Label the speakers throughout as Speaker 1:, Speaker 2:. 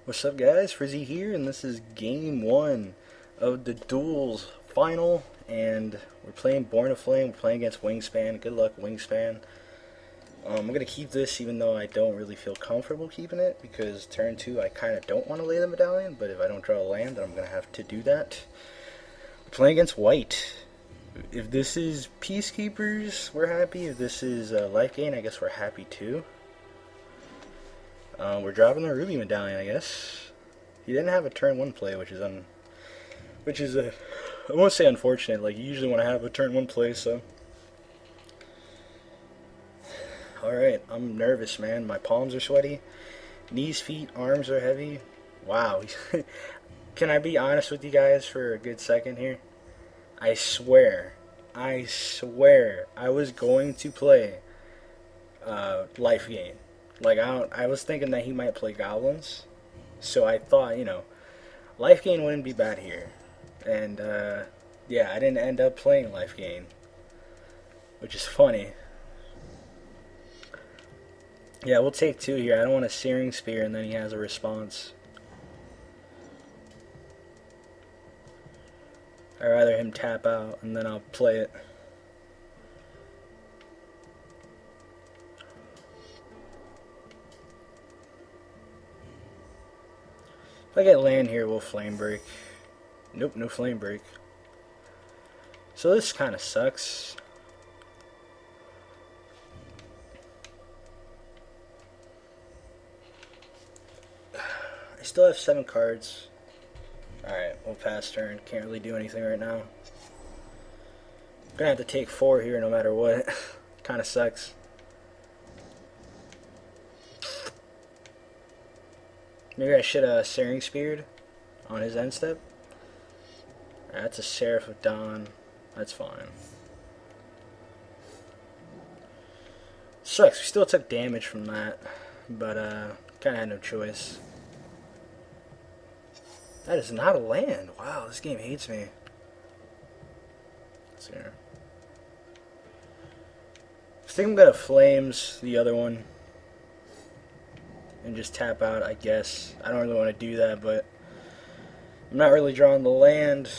Speaker 1: What's up, guys? Friizzy here, and this is game one of the Duels final, and we're playing Born to Flame. We're playing against Wingspan. Good luck, Wingspan. I'm going to keep this even though I don't really feel comfortable keeping it, because turn 2 I kind of don't want to lay the medallion, but if I don't draw a land, then I'm going to have to do that. We're playing against White. If this is Peacekeepers, we're happy. If this is Life Gain, I guess we're happy too. We're dropping the Ruby medallion, I guess. He didn't have a turn 1 play, which is I won't say unfortunate. Like, you usually want to have a turn 1 play, so. Alright, I'm nervous, man. My palms are sweaty. Knees, feet, arms are heavy. Wow. Can I be honest with you guys for a good second here? I swear I was going to play Life Gain. Like, I was thinking that he might play Goblins, so I thought, Life Gain wouldn't be bad here. And, yeah, I didn't end up playing Life Gain, which is funny. Yeah, we'll take 2 here. I don't want a Searing Spear, and then he has a response. I'd rather him tap out, and then I'll play it. If I get land here, we'll Flame Break. Nope, no Flame Break. So this kind of sucks. I still have 7 cards. Alright, we'll pass turn. Can't really do anything right now. Gonna have to take 4 here no matter what. Kind of sucks. Maybe I should have Searing Speared on his end step. That's a Seraph of Dawn. That's fine. Sucks. We still took damage from that, but kind of had no choice. That is not a land. Wow, this game hates me. Let's see here. I think I'm gonna Flames the other one and just tap out, I guess. I don't really want to do that, but I'm not really drawing the land.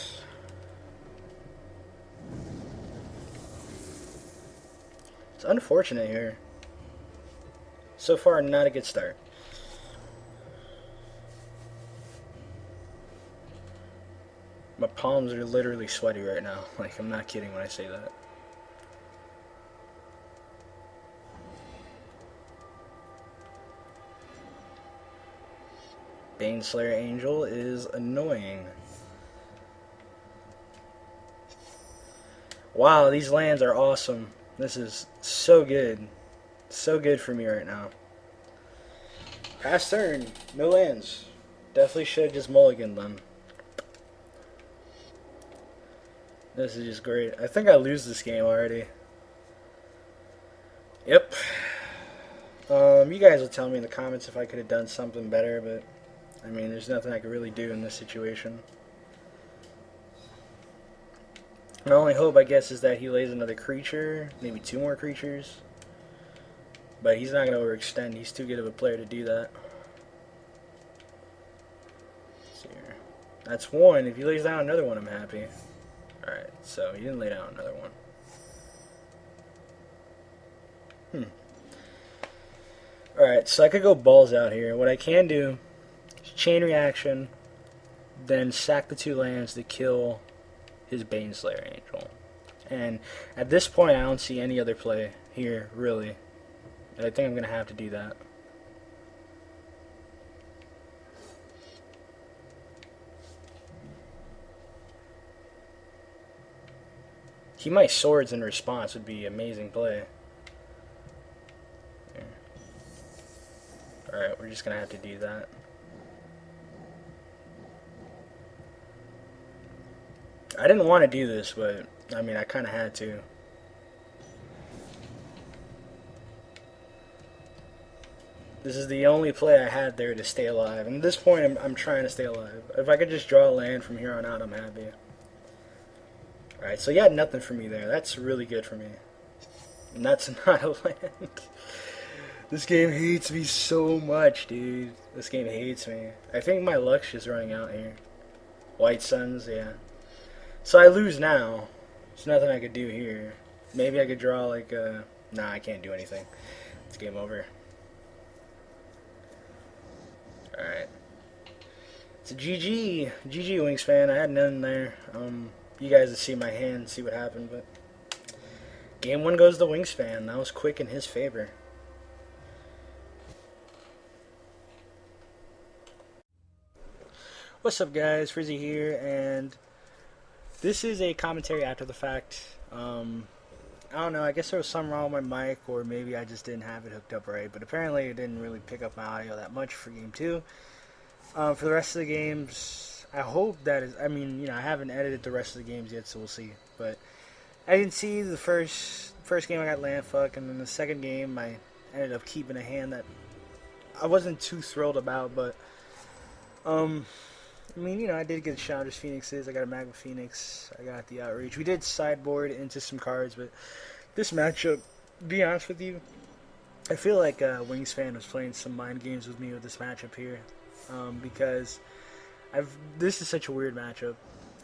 Speaker 1: It's unfortunate here. So far, not a good start. My palms are literally sweaty right now. Like, I'm not kidding when I say that. Baneslayer Angel is annoying. Wow, these lands are awesome. This is so good. So good for me right now. Pass turn. No lands. Definitely should have just mulliganed them. This is just great. I think I lose this game already. Yep. You guys will tell me in the comments if I could have done something better, but I mean, there's nothing I could really do in this situation. My only hope, I guess, is that he lays another creature, maybe 2 more creatures. But he's not going to overextend. He's too good of a player to do that. Let's see here. That's 1. If he lays down another one, I'm happy. Alright, so he didn't lay down another one. Alright, so I could go balls out here. What I can do is chain reaction, then sack the 2 lands to kill his Baneslayer Angel. And at this point, I don't see any other play here, really. I think I'm going to have to do that. He might Swords in response would be amazing play. Alright, we're just going to have to do that. I didn't want to do this, but I mean, I kind of had to. This is the only play I had there to stay alive. And at this point, I'm trying to stay alive. If I could just draw a land from here on out, I'm happy. Alright, so he had nothing for me there. That's really good for me. And that's not a land. This game hates me so much, dude. This game hates me. I think my luck's just running out here. White Suns, yeah. So I lose now. There's nothing I could do here. Maybe I could draw like a... Nah, I can't do anything. It's game over. Alright. It's a GG. GG, Wingspan. I had none there. You guys would see my hand, see what happened, but... Game 1 goes to Wingspan. That was quick in his favor. What's up, guys? Friizzy here, and this is a commentary after the fact. I don't know, I guess there was something wrong with my mic, or maybe I just didn't have it hooked up right, but apparently it didn't really pick up my audio that much for Game 2. For the rest of the games, I hope that is, I mean, you know, I haven't edited the rest of the games yet, so we'll see, but I can see the first game I got landfuck, and then the second game I ended up keeping a hand that I wasn't too thrilled about, but, I mean, you know, I did get Chandra's Phoenixes, I got a Magma Phoenix, I got the Outreach. We did sideboard into some cards, but this matchup, to be honest with you, I feel like Wingspan was playing some mind games with me with this matchup here, because this is such a weird matchup.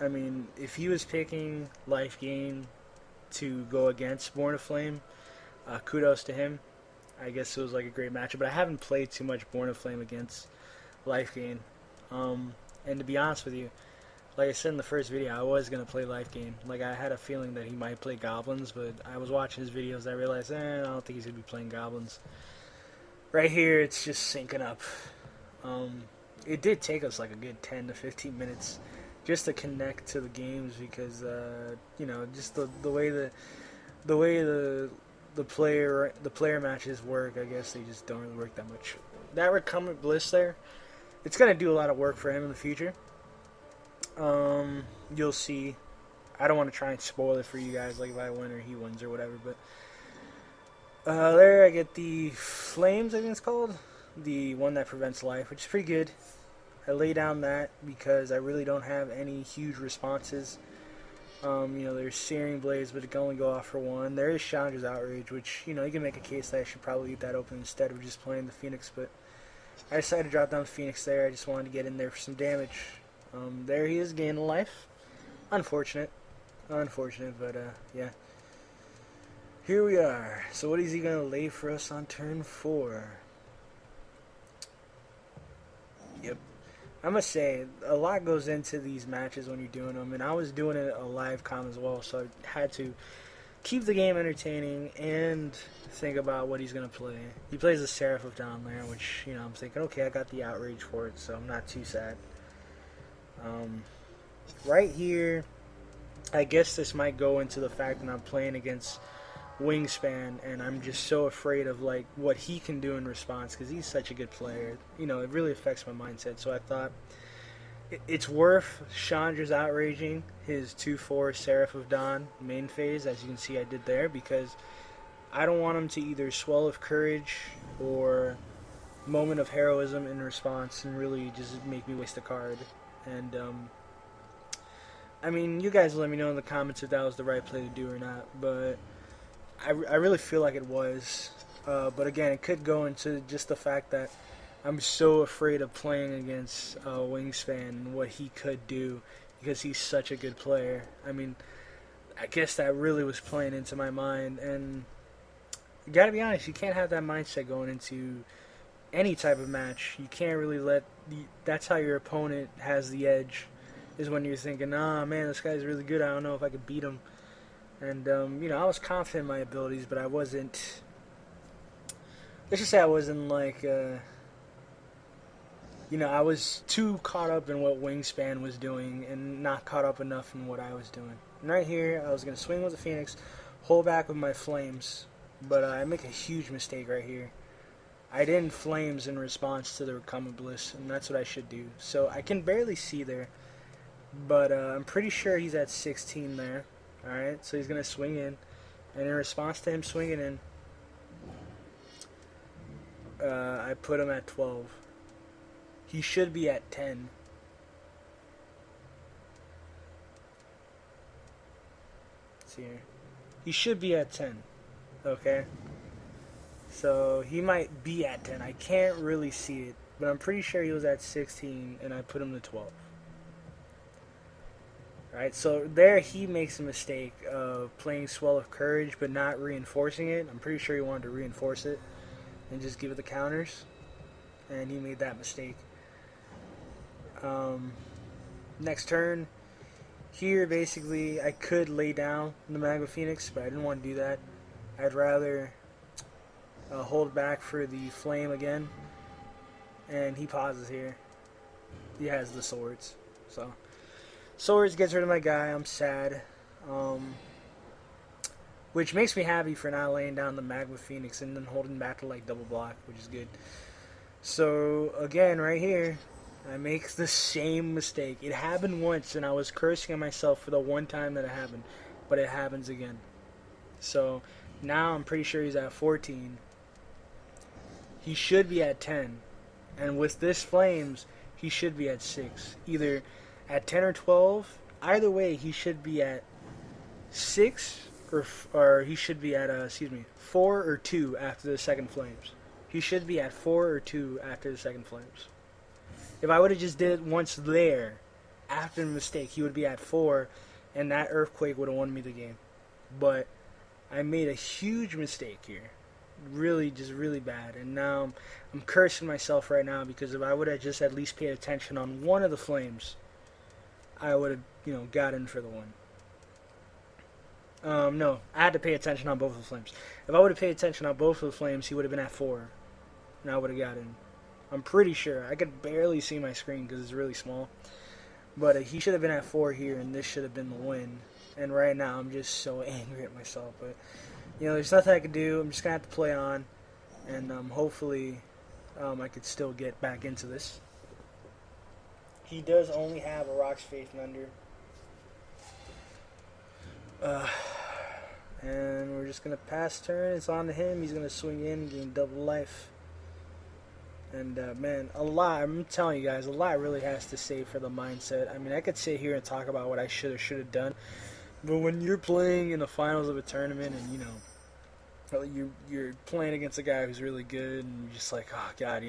Speaker 1: I mean, if he was picking Life Gain to go against Born of Flame, kudos to him. I guess it was like a great matchup, but I haven't played too much Born of Flame against Life Gain. And to be honest with you, like I said in the first video, I was going to play Life Gain. Like, I had a feeling that he might play Goblins, but I was watching his videos and I realized, I don't think he's going to be playing Goblins. Right here, it's just syncing up. It did take us like a good 10 to 15 minutes just to connect to the games because, you know, just the way the player matches work, I guess they just don't really work that much. That Recumbent Bliss there, it's going to do a lot of work for him in the future. You'll see. I don't want to try and spoil it for you guys, like if I win or he wins or whatever, but there I get the Flames, I think it's called. The one that prevents life, which is pretty good. I lay down that because I really don't have any huge responses. You know, there's Searing Blades, but it can only go off for one. There is Chandra's Outrage, which, you know, you can make a case that I should probably leave that open instead of just playing the Phoenix, but I decided to drop down the Phoenix there. I just wanted to get in there for some damage. There he is, gaining life. Unfortunate, but yeah. Here we are. So what is he going to lay for us on turn 4? Yep. I must say, a lot goes into these matches when you're doing them, and I was doing it a live com as well, so I had to keep the game entertaining and think about what he's going to play. He plays the Seraph of Dawn there, which, you know, I'm thinking, okay, I got the Outrage for it, so I'm not too sad. Right here, I guess this might go into the fact that I'm playing against Wingspan, and I'm just so afraid of, like, what he can do in response, because he's such a good player. You know, it really affects my mindset, so I thought it's worth Chandra's outraging his 2/4 Seraph of Dawn main phase, as you can see I did there, because I don't want him to either Swell of Courage or Moment of Heroism in response and really just make me waste a card. And, I mean, you guys let me know in the comments if that was the right play to do or not, but I really feel like it was. But again, it could go into just the fact that I'm so afraid of playing against Wingspan and what he could do because he's such a good player. I mean, I guess that really was playing into my mind. And you gotta be honest, you can't have that mindset going into any type of match. You can't really let that's how your opponent has the edge, is when you're thinking, man, this guy's really good, I don't know if I could beat him. And you know, I was confident in my abilities, but I wasn't, let's just say I wasn't like you know, I was too caught up in what Wingspan was doing and not caught up enough in what I was doing. And right here, I was going to swing with the Phoenix, hold back with my Flames, but I make a huge mistake right here. I didn't Flames in response to the Recumbent Bliss, and that's what I should do. So I can barely see there, but I'm pretty sure he's at 16 there. Alright, so he's going to swing in, and in response to him swinging in, I put him at 12. He should be at 10. Let's see here. He should be at 10. Okay? So he might be at 10. I can't really see it, but I'm pretty sure he was at 16, and I put him to 12. Alright, so there he makes a mistake of playing Swell of Courage, but not reinforcing it. I'm pretty sure he wanted to reinforce it and just give it the counters, and he made that mistake. Next turn, here basically I could lay down the Magma Phoenix, but I didn't want to do that. I'd rather hold back for the flame again, and he pauses here. He has the swords, so swords gets rid of my guy. I'm sad, which makes me happy for not laying down the Magma Phoenix and then holding back to like double block, which is good. So again, right here, I make the same mistake. It happened once, and I was cursing at myself for the one time that it happened, but it happens again. So now I'm pretty sure he's at 14. He should be at 10, and with this flames, he should be at 6. Either at 10 or 12. Either way, he should be at 6, or he should be at 4 or 2 after the second flames. He should be at 4 or 2 after the second flames. If I would have just did it once there, after the mistake, he would be at 4, and that earthquake would have won me the game. But I made a huge mistake here. Really, just really bad. And now I'm cursing myself right now, because if I would have just at least paid attention on one of the flames, I would have, got in for the win. No, I had to pay attention on both of the flames. If I would have paid attention on both of the flames, he would have been at 4, and I would have got in. I'm pretty sure. I could barely see my screen because it's really small. But he should have been at 4 here, and this should have been the win. And right now, I'm just so angry at myself. But, there's nothing I can do. I'm just going to have to play on. And hopefully, I could still get back into this. He does only have a Rock's Faith Mender. And we're just going to pass turn. It's on to him. He's going to swing in, gain double life. And, man, I'm telling you guys, a lot really has to say for the mindset. I mean, I could sit here and talk about what I should have done. But when you're playing in the finals of a tournament and, you're playing against a guy who's really good and you're just like, oh, God,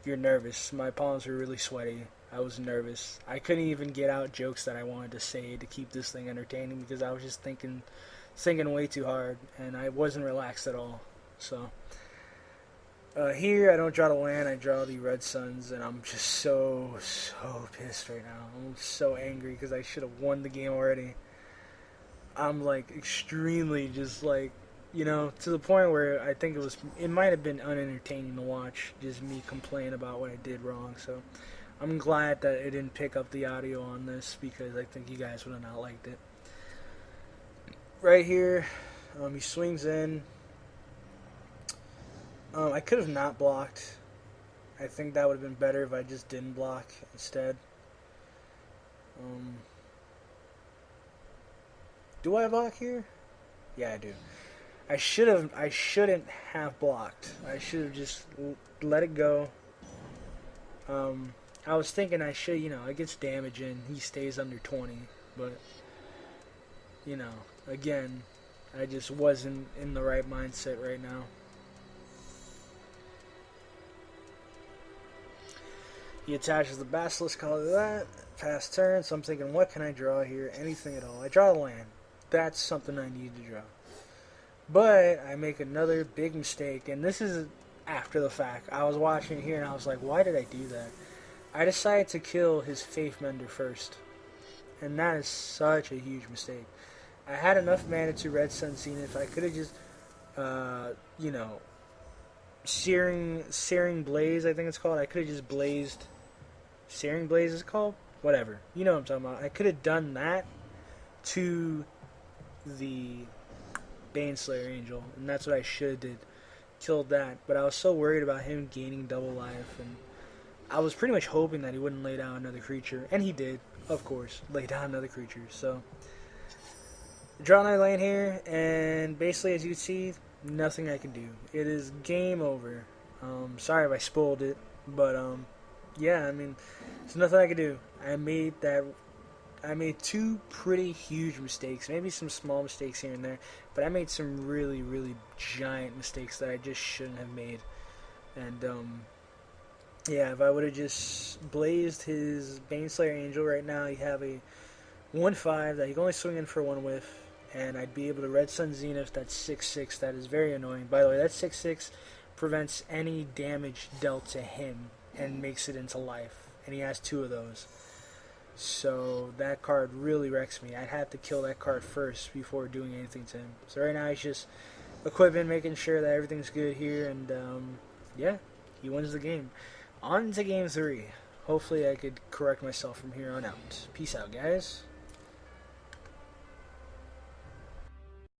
Speaker 1: you're nervous. My palms were really sweaty. I was nervous. I couldn't even get out jokes that I wanted to say to keep this thing entertaining because I was just thinking way too hard, and I wasn't relaxed at all. So... here, I don't draw the land, I draw the Red Suns, and I'm just so pissed right now. I'm so angry because I should have won the game already. I'm, extremely just, to the point where I think it might have been unentertaining to watch, just me complain about what I did wrong. So I'm glad that it didn't pick up the audio on this because I think you guys would have not liked it. Right here, he swings in. I could have not blocked. I think that would have been better if I just didn't block instead. Do I block here? Yeah, I do. I shouldn't have blocked. I should have just let it go. I was thinking I should, it gets damage in. He stays under 20. But, again, I just wasn't in the right mindset right now. He attaches the Basilisk, call it that. Pass turn, so I'm thinking, what can I draw here? Anything at all. I draw the land. That's something I need to draw. But I make another big mistake, and this is after the fact. I was watching here, and I was like, why did I do that? I decided to kill his Faith Mender first. And that is such a huge mistake. I had enough mana to Red Sun Zenith. I could have just, Searing Blaze, I think it's called. I could have just blazed... Searing Blaze is called? Whatever. You know what I'm talking about. I could have done that to the Baneslayer Angel, and that's what I should have did. Killed that. But I was so worried about him gaining double life, and I was pretty much hoping that he wouldn't lay down another creature. And he did, of course, lay down another creature. So, draw another land here, and basically, as you can see, nothing I can do. It is game over. Sorry if I spoiled it, but, yeah, I mean, there's nothing I can do. I made that
Speaker 2: I made two pretty huge mistakes, maybe some small mistakes here and there, but I made some really, really giant mistakes that I just shouldn't have made. And yeah, if I would have just blazed his Baneslayer Angel right now, he'd have a 1-5 that he can only swing in for one whiff, and I'd be able to Red Sun Zenith that 6-6. That is very annoying. By the way, that 6-6 prevents any damage dealt to him and makes it into life, and he has two of those. So that card really wrecks me. I'd have to kill that card first before doing anything to him. So right now he's just equipping, making sure that everything's good here, and yeah, he wins the game. On to game 3. Hopefully I could correct myself from here on out. Peace out, guys.